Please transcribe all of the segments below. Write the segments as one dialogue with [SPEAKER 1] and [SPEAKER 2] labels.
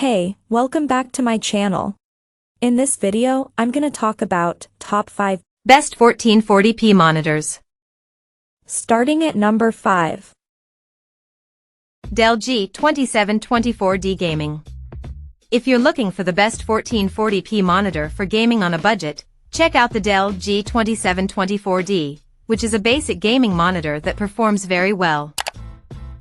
[SPEAKER 1] Hey, welcome back to my channel. In this video, I'm gonna talk about top 5
[SPEAKER 2] best 1440p monitors.
[SPEAKER 1] Starting at number 5.
[SPEAKER 2] Dell G2724D Gaming. If you're looking for the best 1440p monitor for gaming on a budget, check out the Dell G2724D, which is a basic gaming monitor that performs very well.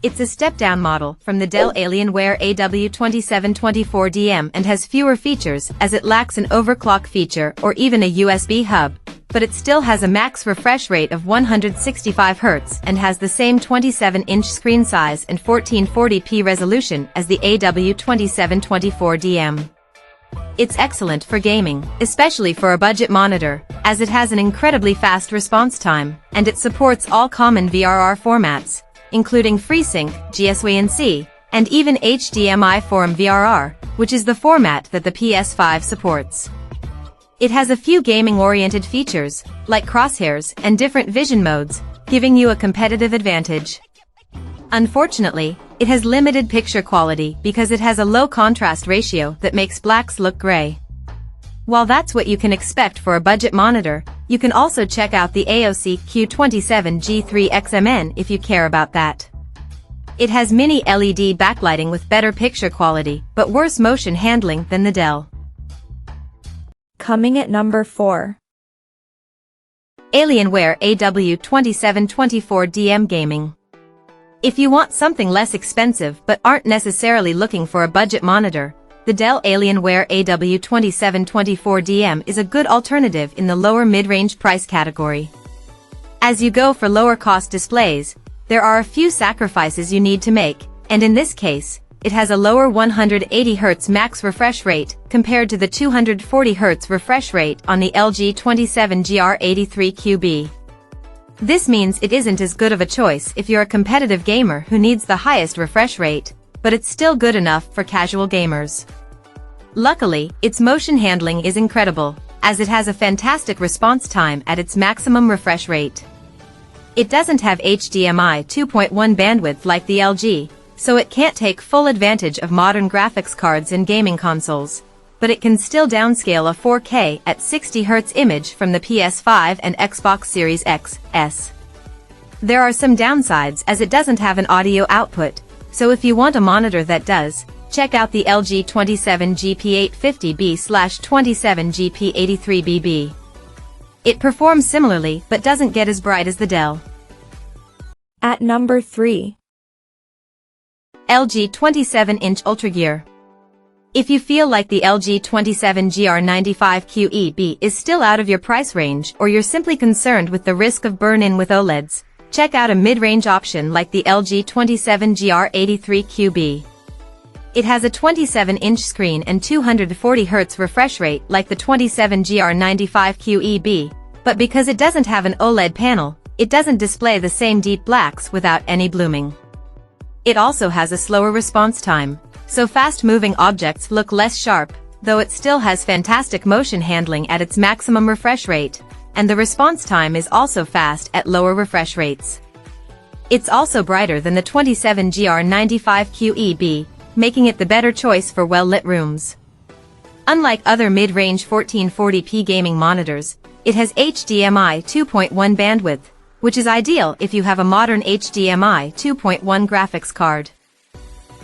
[SPEAKER 2] It's a step-down model from the Dell Alienware AW2724DM and has fewer features as it lacks an overclock feature or even a USB hub, but it still has a max refresh rate of 165 Hz and has the same 27-inch screen size and 1440p resolution as the AW2724DM. It's excellent for gaming, especially for a budget monitor, as it has an incredibly fast response time, and it supports all common VRR formats, including FreeSync, GSWC, and even HDMI Forum VRR, which is the format that the PS5 supports. It has a few gaming-oriented features, like crosshairs and different vision modes, giving you a competitive advantage. Unfortunately, it has limited picture quality because it has a low contrast ratio that makes blacks look gray. While that's what you can expect for a budget monitor, you can also check out the AOC Q27G3XMN if you care about that. It has mini LED backlighting with better picture quality, but worse motion handling than the Dell.
[SPEAKER 1] Coming at number 4.
[SPEAKER 2] Alienware AW2724DM Gaming. If you want something less expensive but aren't necessarily looking for a budget monitor, the Dell Alienware AW2724DM is a good alternative in the lower mid-range price category. As you go for lower-cost displays, there are a few sacrifices you need to make, and in this case, it has a lower 180 Hz max refresh rate compared to the 240 Hz refresh rate on the LG 27GR83QB. This means it isn't as good of a choice if you're a competitive gamer who needs the highest refresh rate, but it's still good enough for casual gamers. Luckily, its motion handling is incredible, as it has a fantastic response time at its maximum refresh rate. It doesn't have HDMI 2.1 bandwidth like the LG, so it can't take full advantage of modern graphics cards in gaming consoles, but it can still downscale a 4K at 60 Hz image from the PS5 and Xbox Series X, S. There are some downsides as it doesn't have an audio output, so if you want a monitor that does, check out the LG 27GP850B/27GP83BB. It performs similarly but doesn't get as bright as the Dell.
[SPEAKER 1] At number 3.
[SPEAKER 2] LG 27-inch Ultragear. If you feel like the LG 27GR95QEB is still out of your price range or you're simply concerned with the risk of burn-in with OLEDs, check out a mid-range option like the LG 27GR83QB. It has a 27-inch screen and 240 Hz refresh rate like the 27GR95QEB, but because it doesn't have an OLED panel, it doesn't display the same deep blacks without any blooming. It also has a slower response time, so fast-moving objects look less sharp, though it still has fantastic motion handling at its maximum refresh rate, and the response time is also fast at lower refresh rates. It's also brighter than the 27GR95QEB, making it the better choice for well-lit rooms. Unlike other mid-range 1440p gaming monitors, it has HDMI 2.1 bandwidth, which is ideal if you have a modern HDMI 2.1 graphics card.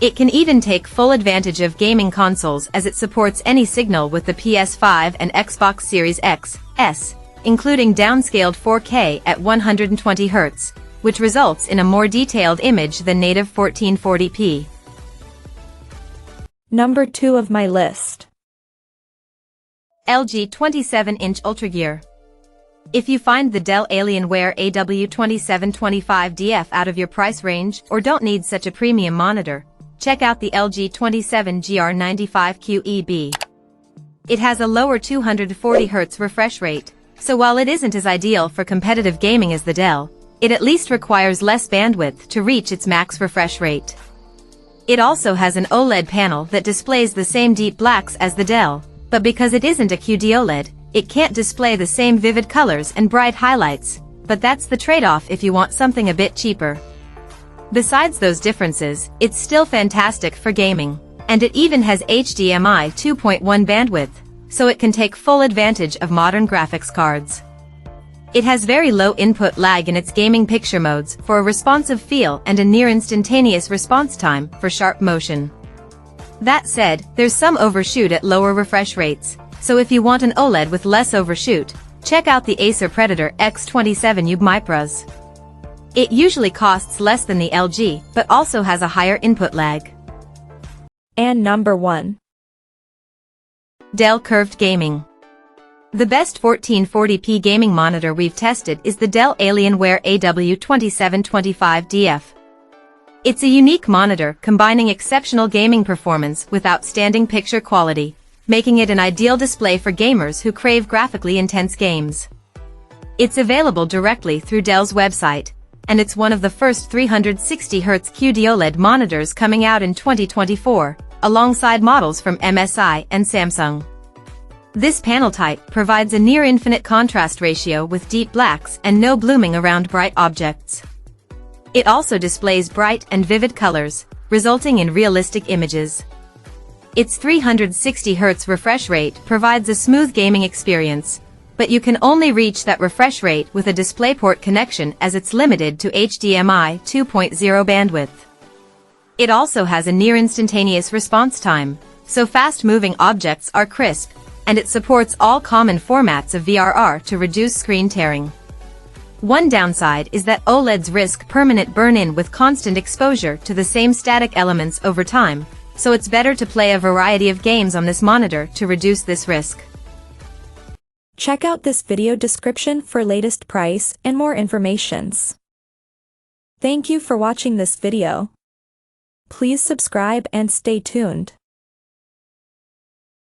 [SPEAKER 2] It can even take full advantage of gaming consoles as it supports any signal with the PS5 and Xbox Series X, S, including downscaled 4K at 120 Hz, which results in a more detailed image than native 1440p.
[SPEAKER 1] Number 2 of my list.
[SPEAKER 2] LG 27-inch Ultragear. If you find the Dell Alienware AW2725DF out of your price range or don't need such a premium monitor, check out the LG 27GR95QEB. It has a lower 240 Hz refresh rate, so while it isn't as ideal for competitive gaming as the Dell, it at least requires less bandwidth to reach its max refresh rate. It also has an OLED panel that displays the same deep blacks as the Dell, but because it isn't a QD OLED, it can't display the same vivid colors and bright highlights, but that's the trade-off if you want something a bit cheaper. Besides those differences, it's still fantastic for gaming, And it even has HDMI 2.1 bandwidth, so it can take full advantage of modern graphics cards. It has very low input lag in its gaming picture modes for a responsive feel and a near-instantaneous response time for sharp motion. That said, there's some overshoot at lower refresh rates, so if you want an OLED with less overshoot, check out the Acer Predator X27 UB Micros. It usually costs less than the LG, but also has a higher input lag.
[SPEAKER 1] And number 1.
[SPEAKER 2] Dell Curved Gaming. The best 1440p gaming monitor we've tested is the Dell Alienware AW2725DF. It's a unique monitor combining exceptional gaming performance with outstanding picture quality, making it an ideal display for gamers who crave graphically intense games. It's available directly through Dell's website, and it's one of the first 360Hz QD-OLED monitors coming out in 2024, alongside models from MSI and Samsung. This panel type provides a near-infinite contrast ratio with deep blacks and no blooming around bright objects. It also displays bright and vivid colors, resulting in realistic images. Its 360Hz refresh rate provides a smooth gaming experience, but you can only reach that refresh rate with a DisplayPort connection as it's limited to HDMI 2.0 bandwidth. It also has a near-instantaneous response time, so fast-moving objects are crisp, and it supports all common formats of VRR to reduce screen tearing. One downside is that OLEDs risk permanent burn-in with constant exposure to the same static elements over time, so it's better to play a variety of games on this monitor to reduce this risk.
[SPEAKER 1] Check out this video description for latest price and more informations. Thank you for watching this video. Please subscribe and stay tuned.